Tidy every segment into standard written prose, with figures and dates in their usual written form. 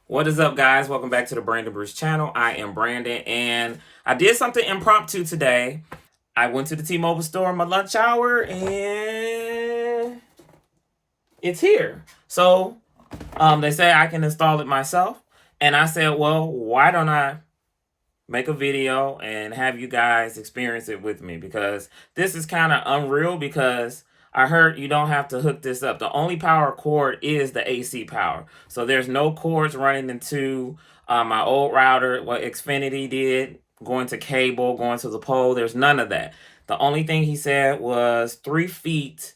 What is up, guys? Welcome back to the Brandon Brews channel. I am Brandon, and I did something impromptu today. I went to the T-Mobile store in my lunch hour, and it's here. So they say I can install it myself, and I said, well, why don't I make a video and have you guys experience it with me? Because this is kind of unreal, because I heard you don't have to hook this up. The only power cord is the AC power. So there's no cords running into my old router, what Xfinity did, going to cable, going to the pole. There's none of that. The only thing he said was 3 feet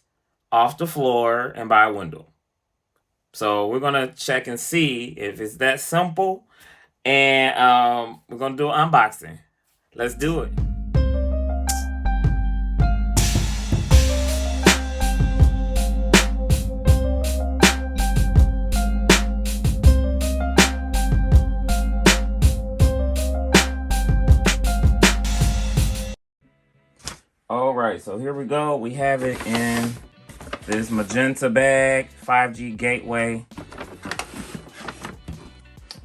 off the floor and by a window. So we're going to check and see if it's that simple. And we're going to do an unboxing. Let's do it. All right, so here we go. We have it in this magenta bag, 5G gateway.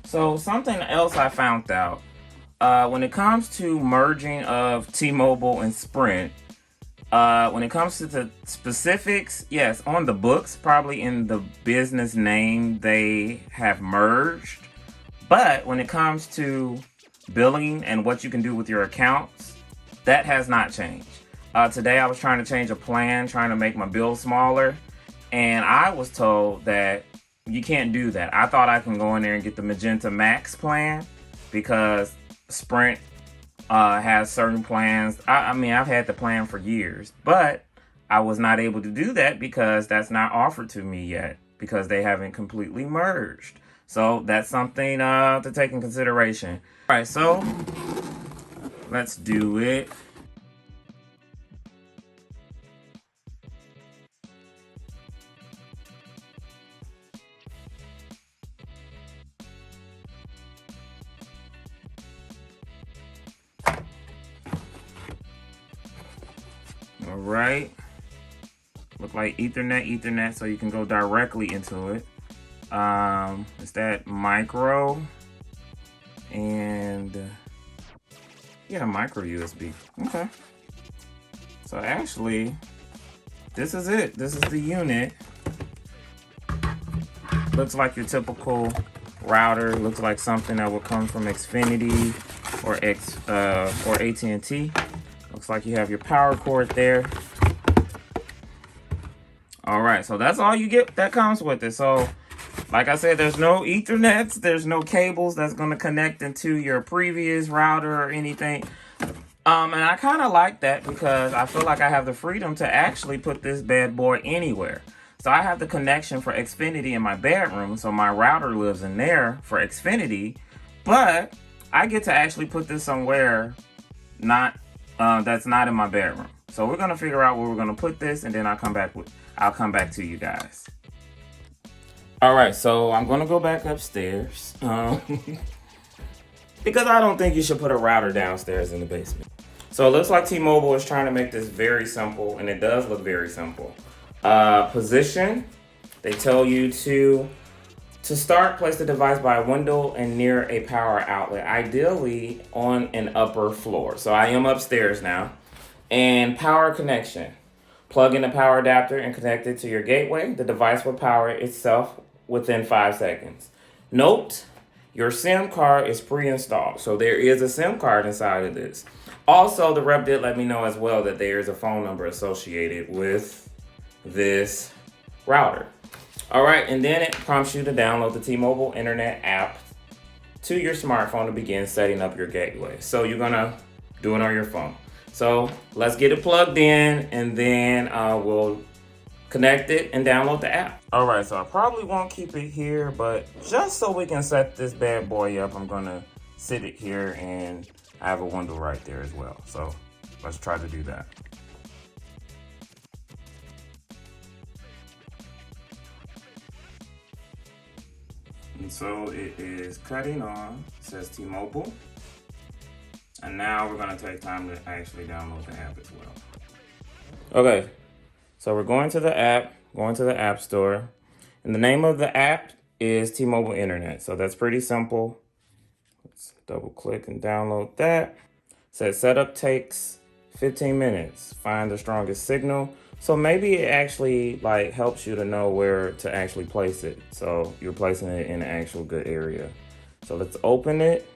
So something else I found out, when it comes to merging of T-Mobile and Sprint, when it comes to the specifics, yes, on the books, probably in the business name, they have merged. But when it comes to billing and what you can do with your accounts, that has not changed. Today I was trying to change a plan, trying to make my bill smaller, and I was told that you can't do that. I thought I can go in there and get the Magenta Max plan, because Sprint has certain plans. I mean, I've had the plan for years, but I was not able to do that because that's not offered to me yet, because they haven't completely merged. So that's something to take in consideration. All right, so let's do it. All right, look like Ethernet, so you can go directly into it. It's that micro, and yeah, micro USB. Okay, so actually, this is it. This is the unit. Looks like your typical router. Looks like something that would come from Xfinity or AT&T. Looks like you have your power cord there. All right, so that's all you get that comes with it. So like I said, there's no Ethernets, there's no cables that's going to connect into your previous router or anything. And I kind of like that, because I feel like I have the freedom to actually put this bad boy anywhere. So I have the connection for Xfinity in my bedroom, so my router lives in there for Xfinity, but I get to actually put this somewhere that's not in my bedroom. So we're gonna figure out where we're gonna put this, and then I'll come back to you guys. All right, so I'm gonna go back upstairs because I don't think you should put a router downstairs in the basement. So it looks like T-Mobile is trying to make this very simple, and it does look very simple. Position, they tell you to start, place the device by a window and near a power outlet, ideally on an upper floor. So I am upstairs now. And power connection, plug in the power adapter and connect it to your gateway. The device will power itself within 5 seconds. Note, your SIM card is pre-installed, so there is a SIM card inside of this. Also, the rep did let me know as well that there is a phone number associated with this router. All right, and then it prompts you to download the T-Mobile Internet app to your smartphone to begin setting up your gateway. So you're gonna do it on your phone. So let's get it plugged in, and then we'll connect it and download the app. All right, so I probably won't keep it here, but just so we can set this bad boy up, I'm gonna sit it here, and I have a window right there as well. So let's try to do that. And so it is cutting on, it says T-Mobile. And now we're gonna take time to actually download the app as well. Okay, so we're going to the app, going to the App Store. And the name of the app is T-Mobile Internet. So that's pretty simple. Let's double click and download that. Says setup takes 15 minutes. Find the strongest signal. So maybe it actually like helps you to know where to actually place it. So you're placing it in an actual good area. So let's open it.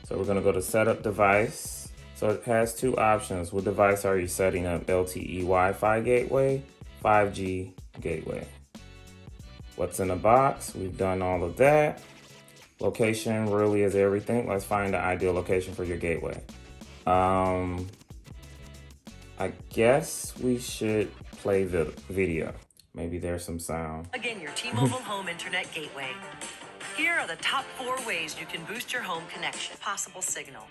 So we're gonna go to setup device. So it has two options. What device are you setting up? LTE Wi-Fi gateway, 5G gateway. What's in the box? We've done all of that. Location really is everything. Let's find the ideal location for your gateway. I guess we should play the video. Maybe there's some sound. Again, your T-Mobile home internet gateway. Here are the top 4 ways you can boost your home connection. Possible signal.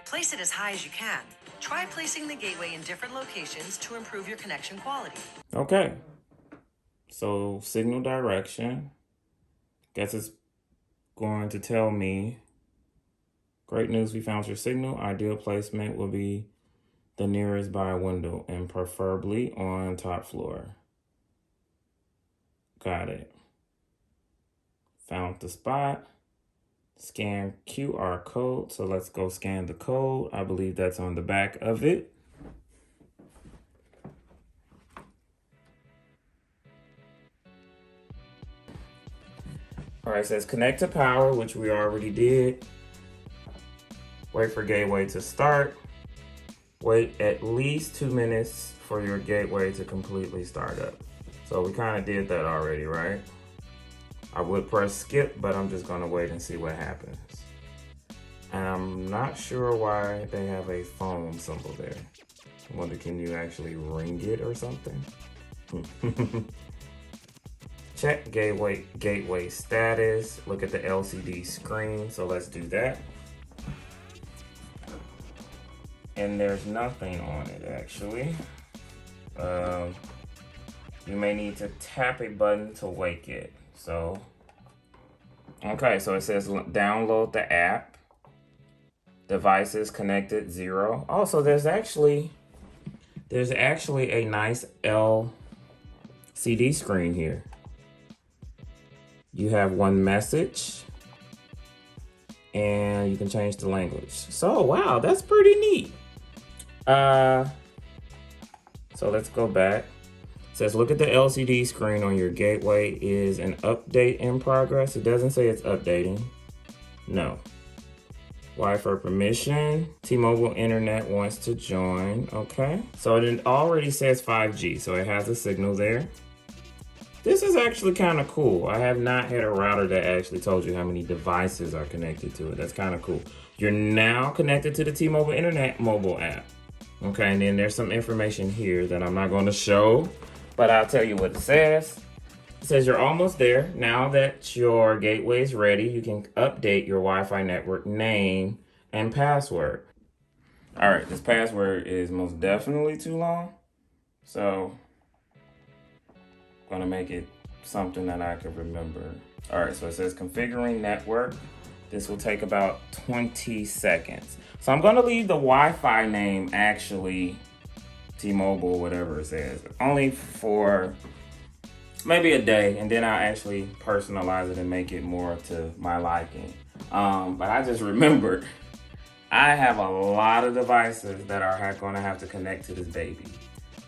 Place it as high as you can. Try placing the gateway in different locations to improve your connection quality. Okay. So signal direction. Guess it's going to tell me, great news, we found your signal. Ideal placement will be the nearest by a window and preferably on top floor. Got it. Found the spot. Scan QR code. So let's go scan the code. I believe that's on the back of it. All right, it says connect to power, which we already did. Wait for gateway to start. Wait at least 2 minutes for your gateway to completely start up. So we kind of did that already, right? I would press skip, but I'm just gonna wait and see what happens. And I'm not sure why they have a phone symbol there. I wonder, can you actually ring it or something? Check gateway status. Look at the LCD screen. So let's do that. And there's nothing on it actually. You may need to tap a button to wake it. So, okay, so it says download the app. Devices connected 0. Oh, so there's actually a nice LCD screen here. You have one message and you can change the language. So, wow, that's pretty neat. So let's go back. It says, look at the LCD screen on your gateway. Is an update in progress? It doesn't say it's updating. No. Wi-Fi permission. T-Mobile Internet wants to join. Okay. So it already says 5G, so it has a signal there. This is actually kind of cool. I have not had a router that actually told you how many devices are connected to it. That's kind of cool. You're now connected to the T-Mobile Internet mobile app. Okay, and then there's some information here that I'm not going to show, but I'll tell you what it says. It says you're almost there. Now that your gateway is ready, you can update your Wi-Fi network name and password. All right, this password is most definitely too long, so I'm gonna make it something that I can remember. All right, so it says configuring network. This will take about 20 seconds. So I'm gonna leave the Wi-Fi name actually T-Mobile, whatever it says, only for maybe a day, and then I'll actually personalize it and make it more to my liking. But I just remembered I have a lot of devices that are gonna have to connect to this baby.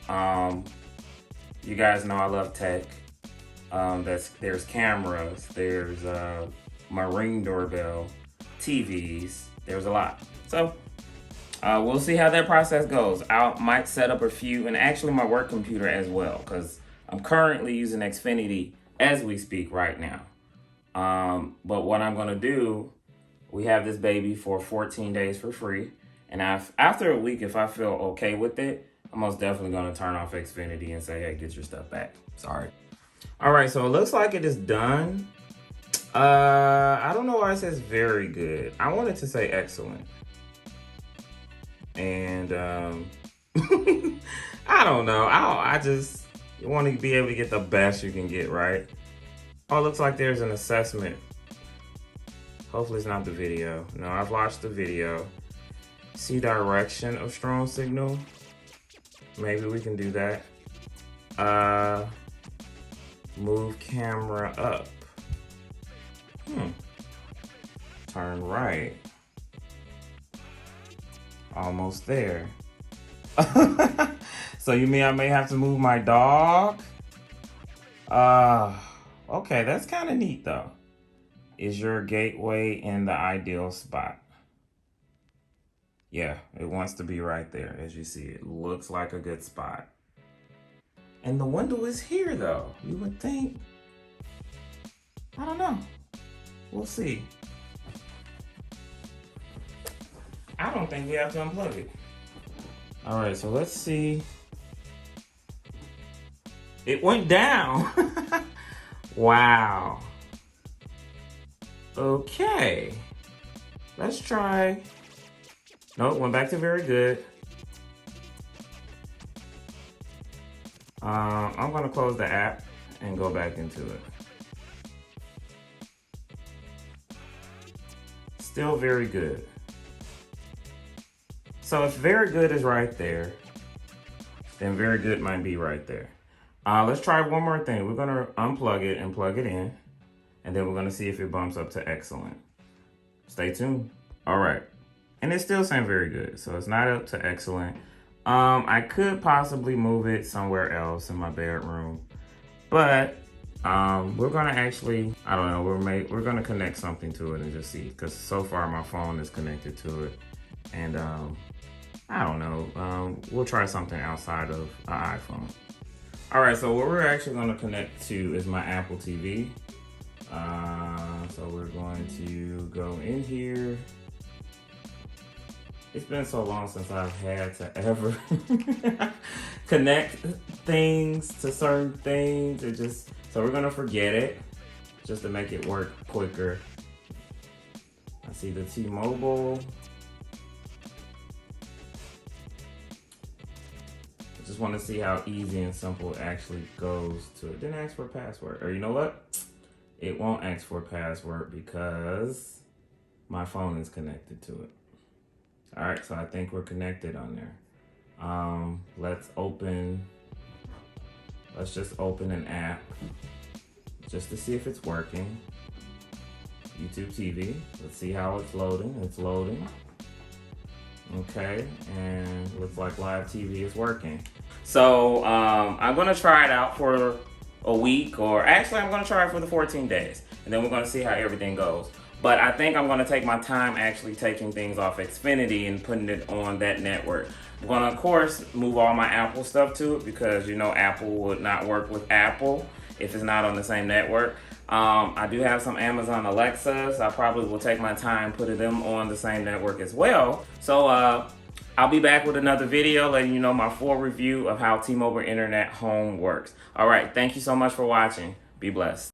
You guys know I love tech. There's cameras, there's my Ring doorbell, TVs, there's a lot. So we'll see how that process goes. I might set up a few, and actually my work computer as well, because I'm currently using Xfinity as we speak right now. But what I'm gonna do, we have this baby for 14 days for free. And after a week, if I feel okay with it, I'm most definitely gonna turn off Xfinity and say, hey, get your stuff back. Sorry. All right, so it looks like it is done. I don't know why it says very good. I wanted to say excellent. And I don't know. I just want to be able to get the best you can get, right? Oh, it looks like there's an assessment. Hopefully it's not the video. No, I've watched the video. See direction of strong signal. Maybe we can do that. Move camera up. Turn right. Almost there. So you mean I may have to move my dog? Okay, that's kind of neat though. Is your gateway in the ideal spot? Yeah, it wants to be right there. As you see, it looks like a good spot. And the window is here though. You would think, I don't know. We'll see. I don't think we have to unplug it. All right, so let's see. It went down. Wow. Okay. Let's try. No, it went back to very good. I'm gonna close the app and go back into it. Still very good. So if very good is right there, then very good might be right there. Let's try one more thing. We're gonna unplug it and plug it in, and then we're gonna see if it bumps up to excellent. Stay tuned. All right, and it's still saying very good, so it's not up to excellent. I could possibly move it somewhere else in my bedroom, but we're gonna actually, I don't know, we're gonna connect something to it and just see, because so far my phone is connected to it, and I don't know, we'll try something outside of an iPhone. All right, so what we're actually gonna connect to is my Apple TV. So we're going to go in here. It's been so long since I've had to ever connect things to certain things. So we're gonna forget it just to make it work quicker. I see the T-Mobile. I just want to see how easy and simple it actually goes to it. Didn't ask for a password. Or you know what? It won't ask for a password because my phone is connected to it. All right, so I think we're connected on there. Let's just open an app just to see if it's working. YouTube TV, let's see how it's loading. It's loading. Okay, and looks like live TV is working. So I'm gonna try it out for a week, or actually I'm gonna try it for the 14 days, and then we're gonna see how everything goes. But I think I'm gonna take my time actually taking things off Xfinity and putting it on that network. I'm gonna, of course, move all my Apple stuff to it because, you know, Apple would not work with Apple if it's not on the same network. I do have some Amazon Alexas. I probably will take my time putting them on the same network as well. So I'll be back with another video letting you know my full review of how T-Mobile Internet Home works. All right, thank you so much for watching. Be blessed.